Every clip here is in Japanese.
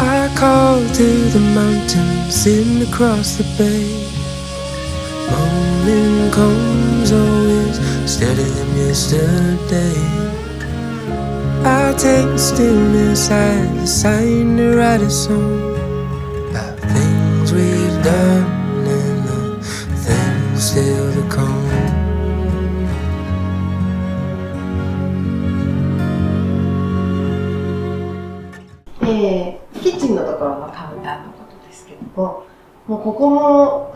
I call to the mountains sitting across the bay. Morning comes always steadier than yesterday. I take the stillness as a sign to write a song about things we've done and the things still to come. キッチンのところのカウンターのことですけども、もうここも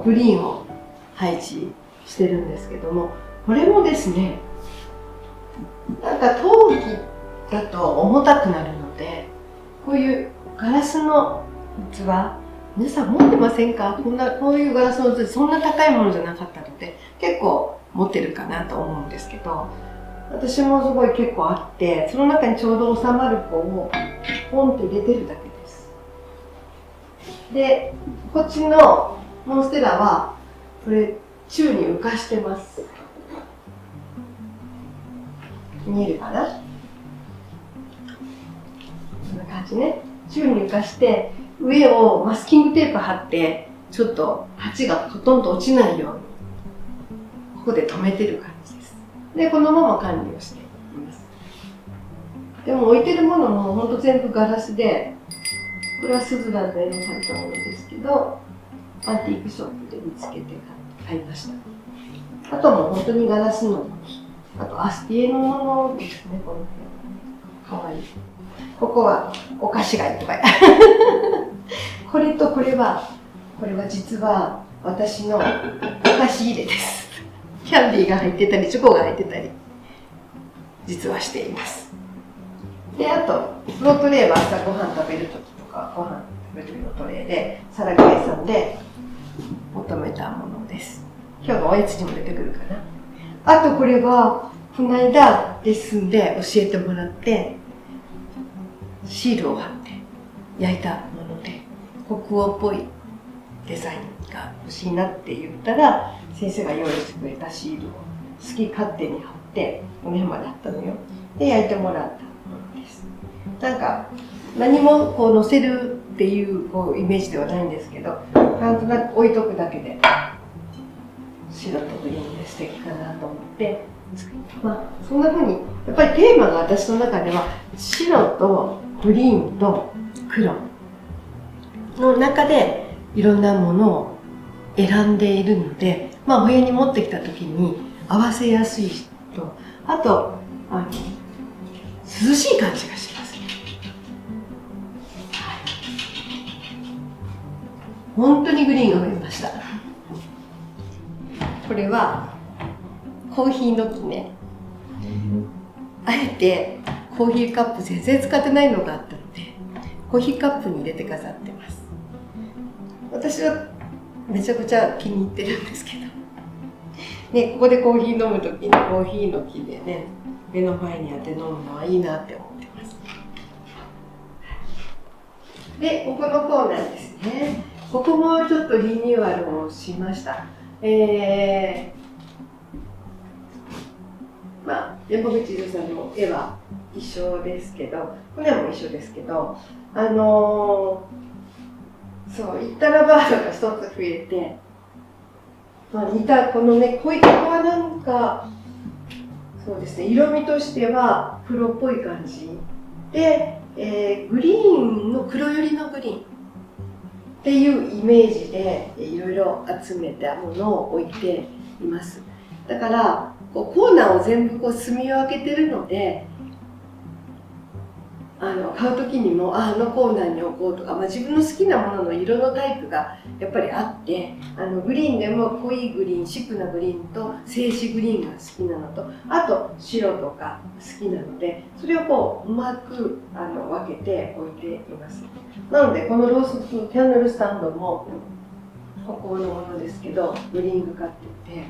グリーンを配置してるんですけども、これもですね、なんか陶器だと重たくなるので、こういうガラスの器、皆さん持ってませんか？こういうガラスの器、そんな高いものじゃなかったので、結構持ってるかなと思うんですけど、私もすごい結構あって、その中にちょうど収まる子をポンって入れてるだけです。で、こっちのモンステラはこれ宙に浮かしてます。見えるかな？こんな感じね。宙に浮かして上をマスキングテープ貼って、ちょっと鉢がほとんど落ちないようにここで留めてる感じです。で、このまま管理をしています。でも置いてるものもほんと全部ガラスで、これはスズランの絵の描いたものですけど、アンティークショップで見つけて買いました。あともう本当にガラスの、あとアスティエのものですね、この辺。かわいい。ここはお菓子がいっぱい。これとこれは実は私のお菓子入れです。キャンディーが入ってたり、チョコが入ってたり、実はしています。で、あと、フロートレイは朝ごはん食べるときとか、ご飯食べる時のトレイで、サラガイさんで求めたものです。今日のおやつにも出てくるかな。あとこれは、この間レッスンで教えてもらって、シールを貼って焼いたもので、北欧っぽいデザインが欲しいなって言ったら、先生が用意してくれたシールを好き勝手に貼って、この辺まで貼ったのよ。で、焼いてもらったものです。なんか、何もこう載せるっていうこうイメージではないんですけど、なんとなく置いとくだけで、白とグリーンで素敵かなと思って、まあ、そんな風に、やっぱりテーマが私の中では、白とグリーンと黒の中でいろんなものを選んでいるので、まあ、お部屋に持ってきた時に合わせやすいと、あと涼しい感じがしますね。はい、本当にグリーンが増えました。これはコーヒーの木ね。あえてコーヒーカップ全然使ってないのがあったので、コーヒーカップに入れて飾ってます。私はめちゃくちゃ気に入ってるんですけど、ね、ここでコーヒー飲むときにコーヒーの木でね、目の前に当て飲むのはいいなって思ってます。で、ここのコーナーですね。ここもちょっとリニューアルをしました。まあ、山口優さんの絵は一緒ですけど、骨も一緒ですけど、そう、イッタラバードが一つ増えて、まあ、似たこのね、こういった子はなんか、そうですね、色味としては黒っぽい感じで、グリーンの黒寄りのグリーンっていうイメージでいろいろ集めたものを置いています。だからこうコーナーを全部こう住み分けてるので、買う時にもあのコーナーに置こうとか、まあ、自分の好きなものの色のタイプがやっぱりあって、グリーンでも濃いグリーン、シックなグリーンと静止グリーンが好きなのと、あと白とか好きなので、それをこううまく分けて置いています。なのでこのローソクのキャンドルスタンドも北欧のものですけど、グリーンがかっていて、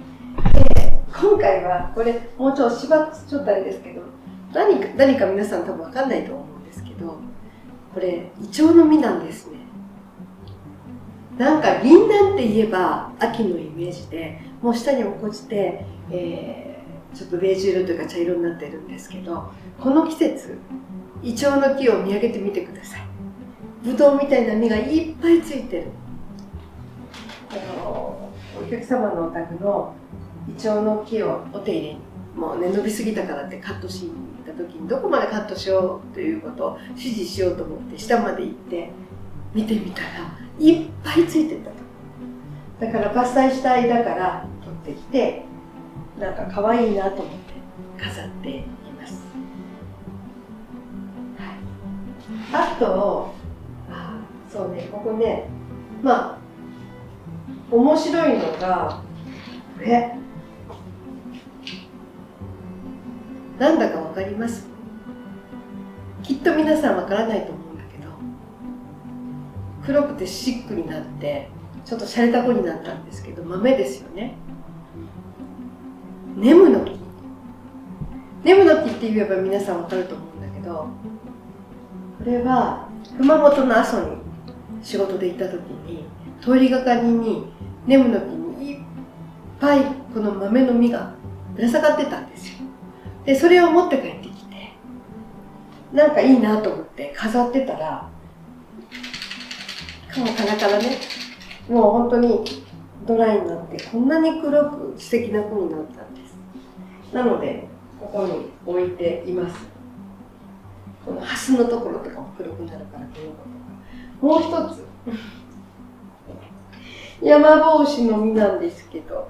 で今回はこれもうちょっと縛っちゃったあれですけど、何か皆さん多分分かんないと思うんですけど、これイチョウの実なんですね。なんか銀杏って言えば秋のイメージで、もう下に落っこちて、ちょっとベージュ色というか茶色になってるんですけど、この季節イチョウの木を見上げてみてください。ブドウみたいな実がいっぱいついてる。お客様のお宅のイチョウの木をお手入れに、もうね、伸びすぎたからってカットしに行った時に、どこまでカットしようということを指示しようと思って下まで行って見てみたらいっぱいついてたと。だから伐採した間から取ってきて、なんか可愛いなと思って飾っています。はい、あと、そうね、ここね、面白いのがこれ、なんだかわかります？きっと皆さんわからないと思うんだけど、黒くてシックになってちょっと洒落た子になったんですけど、豆ですよね。ネムの木。ネムの木って言えば皆さんわかると思うんだけど、これは熊本の阿蘇に仕事で行った時に、通りがかりにネムの木にいっぱいこの豆の実がぶら下がってたんですよ。でそれを持って帰ってきて、なんかいいなと思って飾ってたら、もうカラカラね、もう本当にドライになって、こんなに黒く素敵な子になったんです。なのでここに置いています。このハスのところとかも黒くなるから、この子とか。もう一つ山帽子の実なんですけど、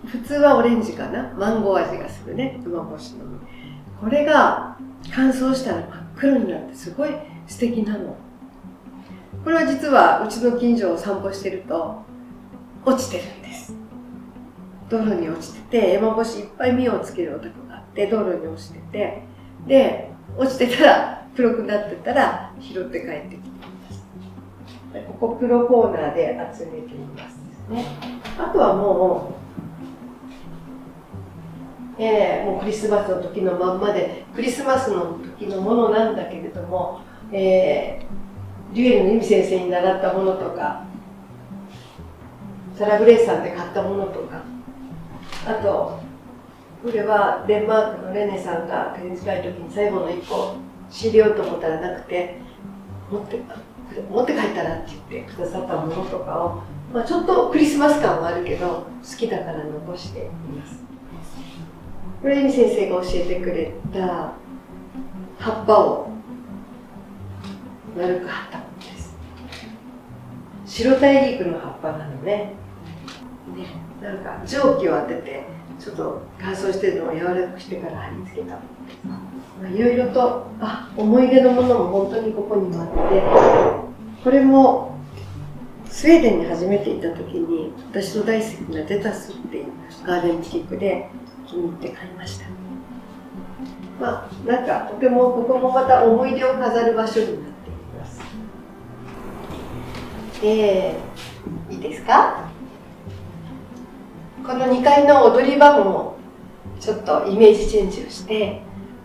普通はオレンジかな、マンゴー味がするね、山帽子の実。これが乾燥したら真っ黒になってすごい素敵なの。これは実はうちの近所を散歩してると落ちてるんです。道路に落ちてて、山帽子いっぱい実をつけるお宅があって、道路に落ちてて、で落ちてたら黒くなってたら拾って帰ってきています。ここ黒コーナーで集めていますね。あとはもうクリスマスの時のまんまで、クリスマスの時のものなんだけれども、リュエルの由美先生に習ったものとか、サラ・グレイさんで買ったものとか、あとこれはデンマークのレネさんが展示会の時に最後の1個仕入れようと思ったらなくて、持って帰ったらって言ってくださったものとかを、ちょっとクリスマス感はあるけど好きだから残しています。これ由美先生が教えてくれた葉っぱを丸く貼ったものです。白大陸の葉っぱなのね。なんか蒸気を当ててちょっと乾燥してるのを柔らかくしてから貼り付けたものです。いろいろと思い出のものも本当にここにもあって、これもスウェーデンに初めて行った時に私の大好きなレタスっていうガーデンチックで気に入って買いました。なんかとてもここもまた思い出を飾る場所になっています。いいですか？この2階の踊り場もちょっとイメージチェンジをして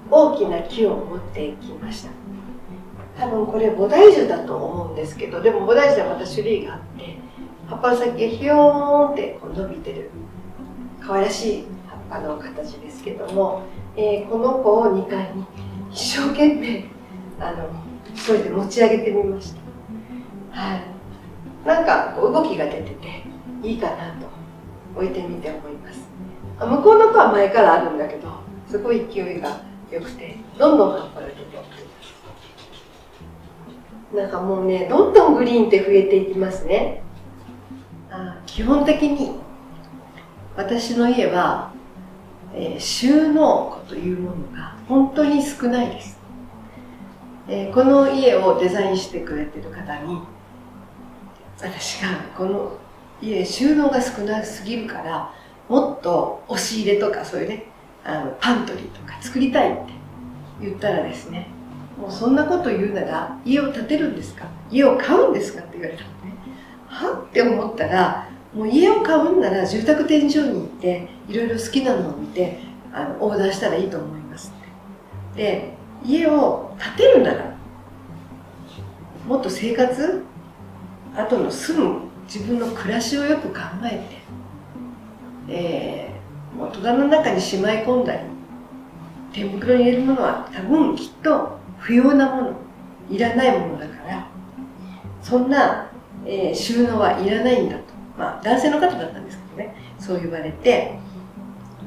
大きな木を持ってきました。多分これ菩提樹だと思うんですけど、でも菩提樹はまた種類があって、葉っぱの先がひよーんってこう伸びてる可愛らしい葉っぱの形ですけども、この子を2階に一生懸命一人で持ち上げてみました。なんかこう動きが出てていいかなと置いてみて思います。向こうの子は前からあるんだけど、すごい勢いが良くてどんどん葉っぱが出ています。なんかもうね、どんどんグリーンって増えていきますね。基本的に私の家は、収納庫というものが本当に少ないです。この家をデザインしてくれてる方に、私がこの家収納が少なすぎるからもっと押し入れとかそういうね、パントリーとか作りたいって言ったらですね、もうそんなこと言うなら家を建てるんですか、家を買うんですかって言われたのね。はって思ったら、もう家を買うんなら住宅展示場に行っていろいろ好きなのを見てオーダーしたらいいと思いますって。で、家を建てるならもっと生活、あとの住む自分の暮らしをよく考えて、もう戸棚の中にしまい込んだり天袋に入れるものは多分きっと不要なもの、いらないものだから、そんな、収納はいらないんだと。男性の方だったんですけどね、そう言われて、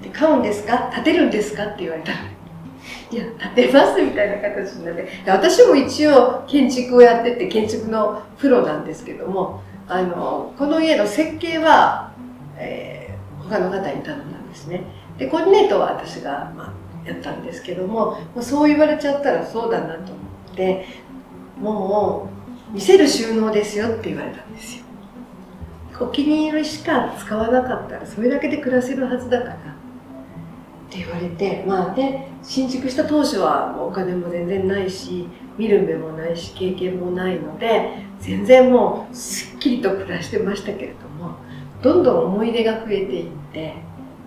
で買うんですか、建てるんですかって言われたら、いや、建てますみたいな形になって、私も一応建築をやってて、建築のプロなんですけども、この家の設計は、他の方に頼んだんですね。で、コーディネートは私が、やったんですけども、そう言われちゃったらそうだなと思って、もう見せる収納ですよって言われたんですよ。お気に入りしか使わなかったらそれだけで暮らせるはずだからって言われて、新築した当初はお金も全然ないし、見る目もないし、経験もないので、全然もうすっきりと暮らしてましたけれども、どんどん思い出が増えていって、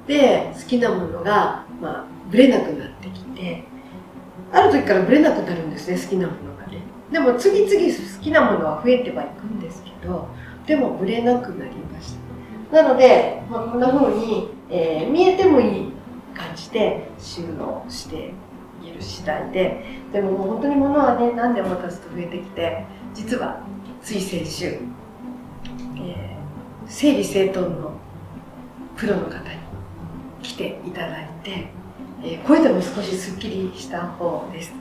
で、好きなものがぶれなくなってきて、ある時からぶれなくなるんですね、好きなものがね。でも次々好きなものは増えてはいくんですけど、でもぶれなくなりました。なので、こんな風に、見えてもいい感じで収納している次第で、でももう本当に物はね、何年も経つと増えてきて、実はつい先週、整理整頓のプロの方に来ていただいて、声でも少しすっきりした方です。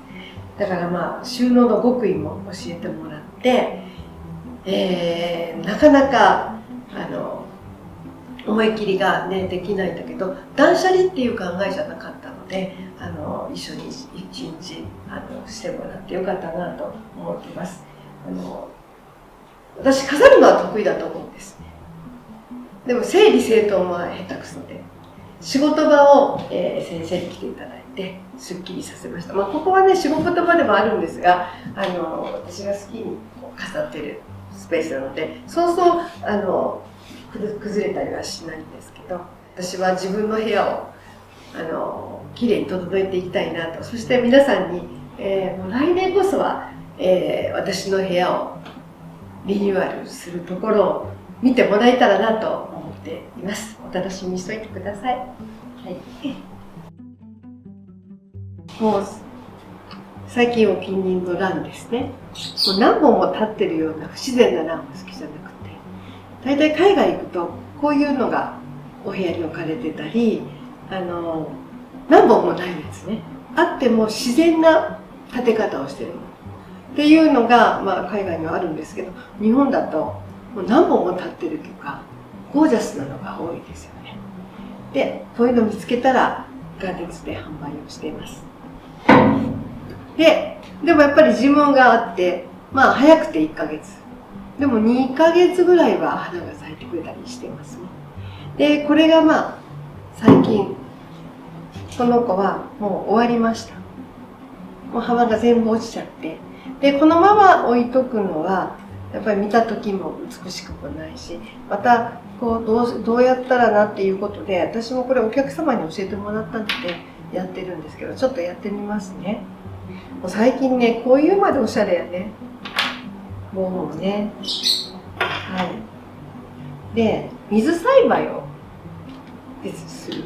だから収納の極意も教えてもらって、なかなか思い切りがねできないんだけど、断捨離っていう考えじゃなかったので、一緒に一日してもらってよかったなと思っています。私飾るのは得意だと思うんですね。でも整理整頓は下手くそで、仕事場を、先生に来ていただいてすっきりさせました。ここはね仕事場でもあるんですが、私が好きに飾ってるスペースなので、そうそう崩れたりはしないんですけど、私は自分の部屋をきれいに整えていきたいなと。そして皆さんに、もう来年こそは、私の部屋をリニューアルするところを見てもらえたらなと思っています。お楽しみにしておいてください。はい、もう最近お気に入りの蘭ですね。もう何本も立ってるような不自然な蘭は好きじゃなくて、大体海外行くとこういうのがお部屋に置かれてたり、何本もないやつね、あっても自然な立て方をしてるっていうのが、海外にはあるんですけど、日本だともう何本も立ってるとかゴージャスなのが多いですよね。で、こういうのを見つけたらガーデンズで販売をしています。でもやっぱり寿命があって、早くて1ヶ月。でも2ヶ月ぐらいは花が咲いてくれたりしてますね。で、これが最近、この子はもう終わりました。もう花が全部落ちちゃって。で、このまま置いとくのは、やっぱり見た時も美しくもないし、また、どうやったらなっていうことで、私もこれお客様に教えてもらったのでやってるんですけど、ちょっとやってみますね。もう最近ね、こういうまでおしゃれやね。もうね。はい。で、水栽培をする。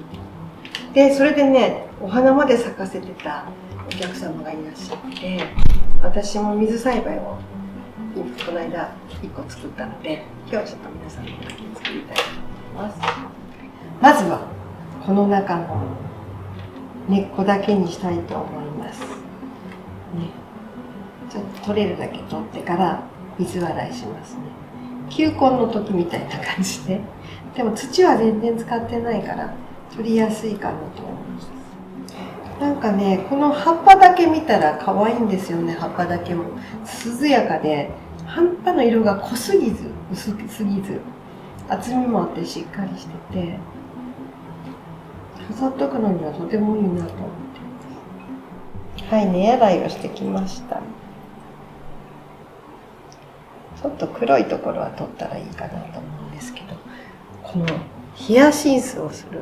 で、それでね、お花まで咲かせてたお客様がいらっしゃって、私も水栽培をこの間1個作ったので、今日はちょっと皆さんの時に作りたいと思います。まずは、この中の根っこだけにしたいと思います。ね、ちょっと取れるだけ取ってから水洗いしますね。球根の時みたいな感じで。でも土は全然使ってないから取りやすいかなと思います。なんかね、この葉っぱだけ見たら可愛いんですよね。葉っぱだけも涼やかで、葉っぱの色が濃すぎず薄すぎず、厚みもあってしっかりしてて、飾っとくのにはとてもいいなと思って。はい、根洗いをしてきました。ちょっと黒いところは取ったらいいかなと思うんですけど、このヒヤシンスをする、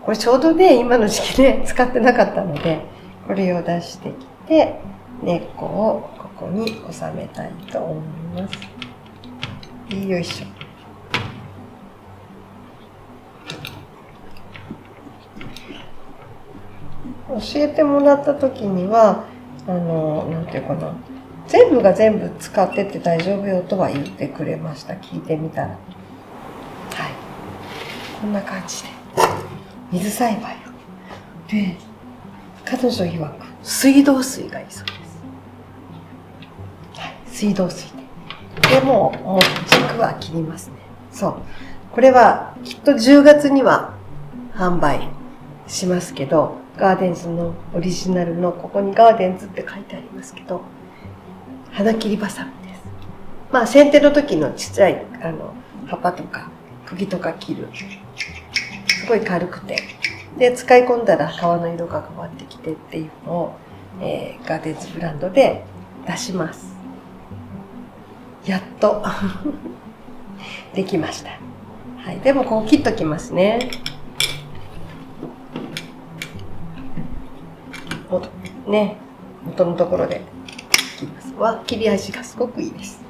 これちょうどね、今の時期ね、使ってなかったので、これを出してきて、根っこをここに収めたいと思います。よいしょ。教えてもらった時には、なんていうかな、全部が全部使ってて大丈夫よとは言ってくれました。聞いてみたら。はい。こんな感じで。水栽培を。で、彼女曰く、水道水がいいそうです。はい。水道水で。で、もう軸は切りますね。そう。これは、きっと10月には販売しますけど、ガーデンズのオリジナルの、ここにガーデンズって書いてありますけど、花切りバサミです。まあ、剪定の時のちっちゃい、葉っぱとか、茎とか切る。すごい軽くて。で、使い込んだら皮の色が変わってきてっていうのを、ガーデンズブランドで出します。やっと、できました。はい。でも、こう切っときますね。ね、元のところで切ります。切り味がすごくいいです。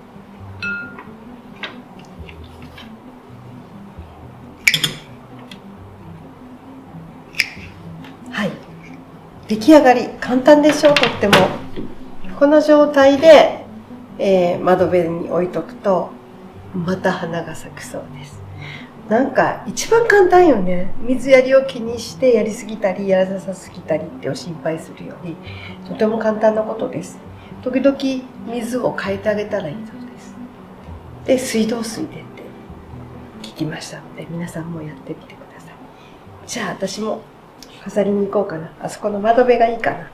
はい。出来上がり。簡単でしょう、とっても。この状態で、窓辺に置いとくと、また花が咲くそうです。なんか一番簡単よね。水やりを気にしてやりすぎたりやらなさすぎたりってお心配するより、とても簡単なことです。時々水を変えてあげたらいいそうです。で、水道水でって聞きましたので、皆さんもやってみてください。じゃあ私も飾りに行こうかな。あそこの窓辺がいいかな。